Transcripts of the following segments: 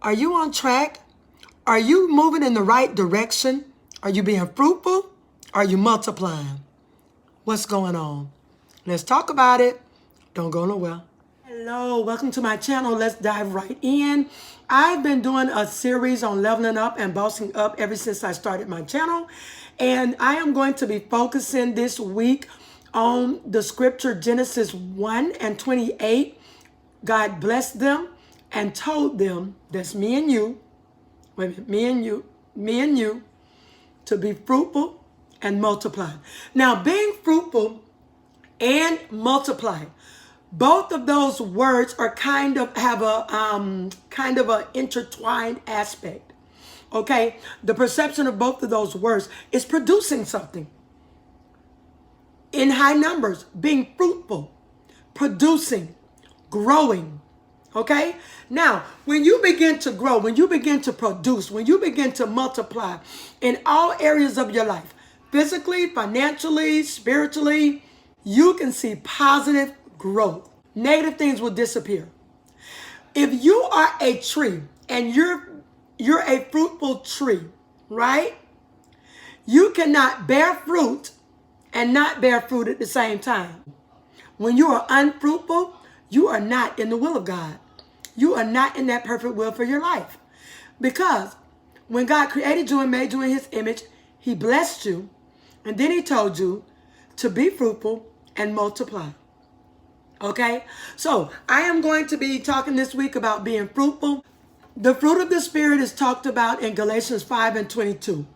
Are you on track? Are you moving in the right direction? Are you being fruitful? Are you multiplying? What's going on? Let's talk about it. Don't go nowhere. Hello, welcome to my channel. Let's dive right in. I've been doing a series on leveling up and bossing up ever since I started my channel. And I am going to be focusing this week on the scripture Genesis 1:28. God blessed them and told them, that's me and you, wait a minute, me and you, to be fruitful and multiply. Now, being fruitful and multiply, both of those words are kind of have a intertwined aspect. Okay, the perception of both of those words is producing something in high numbers, being fruitful, producing, growing. Okay, now when you begin to grow, when you begin to produce, when you begin to multiply in all areas of your life, physically, financially, spiritually, you can see positive growth. Negative things will disappear. If you are a tree and you're a fruitful tree, right? You cannot bear fruit and not bear fruit at the same time. When you are unfruitful, you are not in the will of God. You are not in that perfect will for your life. Because when God created you and made you in his image, he blessed you, and then he told you to be fruitful and multiply. Okay? So I am going to be talking this week about being fruitful. The fruit of the Spirit is talked about in Galatians 5:22.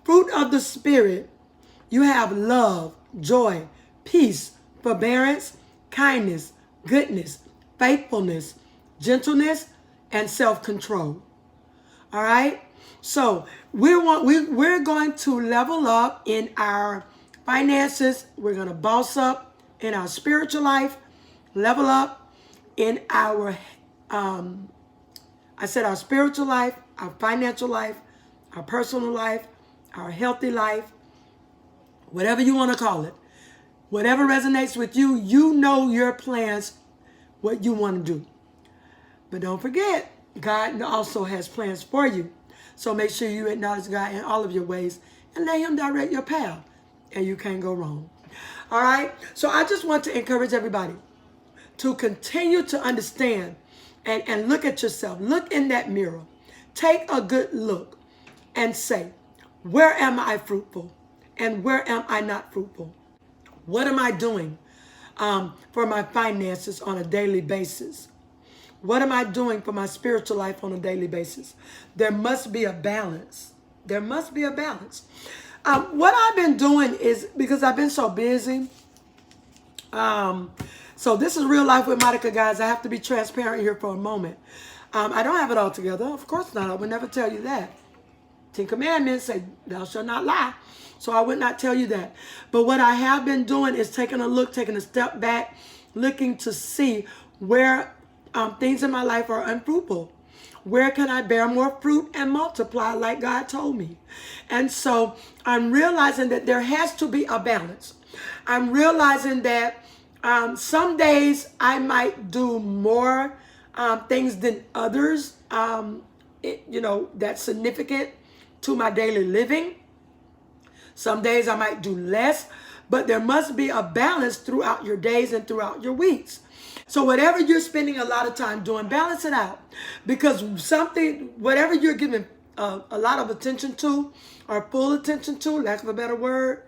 Fruit of the Spirit, you have love, joy, peace, forbearance, kindness, goodness, faithfulness, gentleness, and self-control. All right? So we're going to level up in our finances. We're going to boss up in our spiritual life, level up in our, our spiritual life, our financial life, our personal life, our healthy life, whatever you want to call it. Whatever resonates with you, you know your plans, what you want to do. But don't forget, God also has plans for you. So make sure you acknowledge God in all of your ways and let him direct your path. And you can't go wrong. All right? So I just want to encourage everybody to continue to understand and look at yourself. Look in that mirror. Take a good look and say, where am I fruitful? And where am I not fruitful? What am I doing for my finances on a daily basis? What am I doing for my spiritual life on a daily basis? There must be a balance. There must be a balance. What I've been doing is, because I've been so busy, so this is real life with Monica, guys. I have to be transparent here for a moment. I don't have it all together. Of course not. I would never tell you that. 10 Commandments say, thou shalt not lie. So I would not tell you that. But what I have been doing is taking a step back, looking to see where things in my life are unfruitful. Where can I bear more fruit and multiply like God told me? And so I'm realizing that there has to be a balance. I'm realizing that some days I might do more things than others, that's significant to my daily living. Some days I might do less, but there must be a balance throughout your days and throughout your weeks. So whatever you're spending a lot of time doing, balance it out. Because whatever you're giving a lot of attention to, or full attention to, lack of a better word,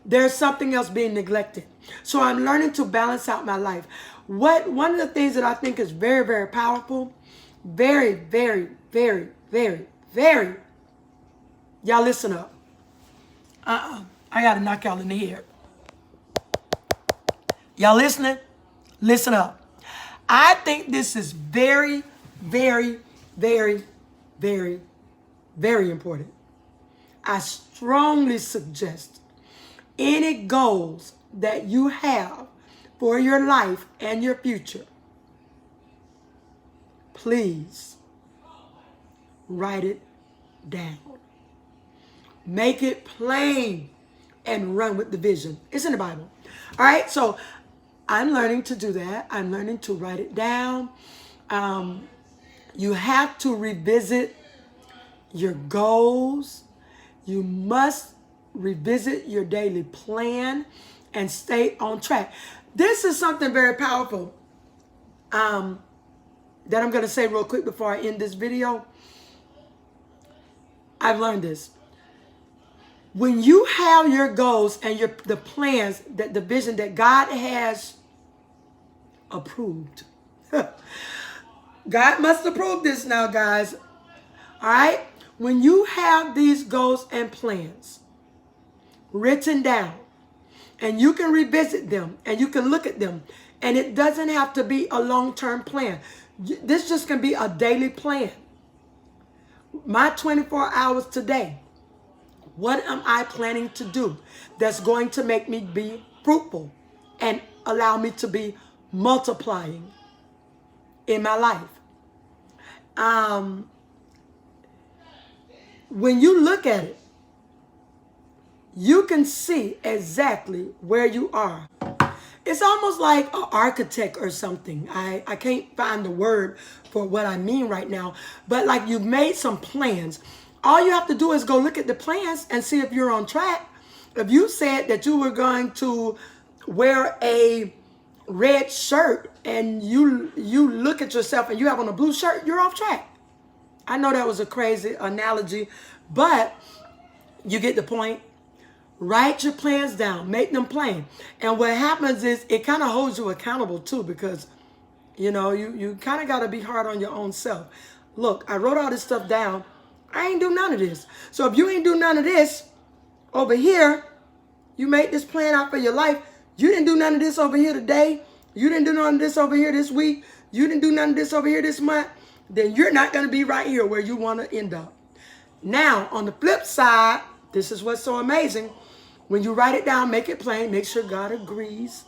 there's something else being neglected. So I'm learning to balance out my life. One of the things that I think is very, very powerful, very, very, very, very, very, y'all listen up. I got to knock y'all in the head. Y'all listening? Listen up. I think this is very, very, very, very, very important. I strongly suggest any goals that you have for your life and your future, please write it down. Make it plain and run with the vision. It's in the Bible. All right, so I'm learning to do that. I'm learning to write it down. You have to revisit your goals. You must revisit your daily plan and stay on track. This is something very powerful that I'm going to say real quick before I end this video. I've learned this. When you have your goals and the plans, that the vision that God has approved. God must approve this now, guys. All right? When you have these goals and plans written down, and you can revisit them, and you can look at them, and it doesn't have to be a long-term plan. This just can be a daily plan. My 24 hours today. What am I planning to do that's going to make me be fruitful and allow me to be multiplying in my life? When you look at it, you can see exactly where you are. It's almost like an architect or something. I can't find the word for what I mean right now, but like you've made some plans. All you have to do is go look at the plans and see if you're on track. If you said that you were going to wear a red shirt and you look at yourself and you have on a blue shirt, you're off track. I know that was a crazy analogy, but you get the point. Write your plans down, make them plain. And what happens is it kind of holds you accountable too, because you know, you kind of got to be hard on your own self. Look, I wrote all this stuff down. I ain't do none of this. So if you ain't do none of this over here, you made this plan out for your life. You didn't do none of this over here today. You didn't do none of this over here this week. You didn't do none of this over here this month. Then you're not going to be right here where you want to end up. Now, on the flip side, this is what's so amazing. When you write it down, make it plain. Make sure God agrees.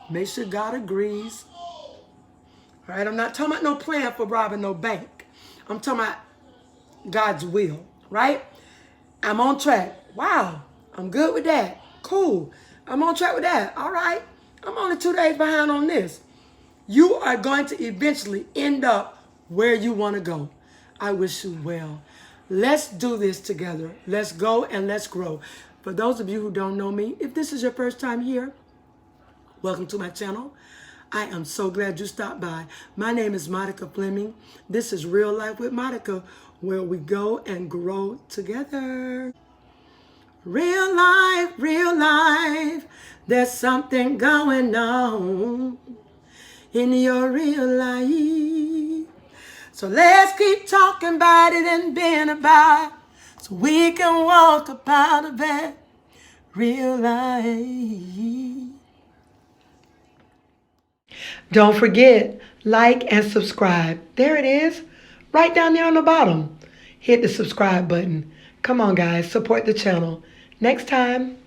Make sure God agrees. All right, I'm not talking about no plan for robbing no bank. I'm talking about God's will, right? I'm on track. Wow, I'm good with that. Cool. I'm on track with that. All right. I'm only 2 days behind on this. You are going to eventually end up where you want to go. I wish you well. Let's do this together. Let's go and let's grow. For those of you who don't know me, if this is your first time here, welcome to my channel. I am so glad you stopped by. My name is Monica Fleming. This is Real Life with Monica, where we go and grow together. Real life, there's something going on in your real life. So let's keep talking about it and being about it, so we can walk about of it. Real life. Don't forget, like and subscribe. There it is, right down there on the bottom. Hit the subscribe button. Come on, guys, support the channel. Next time.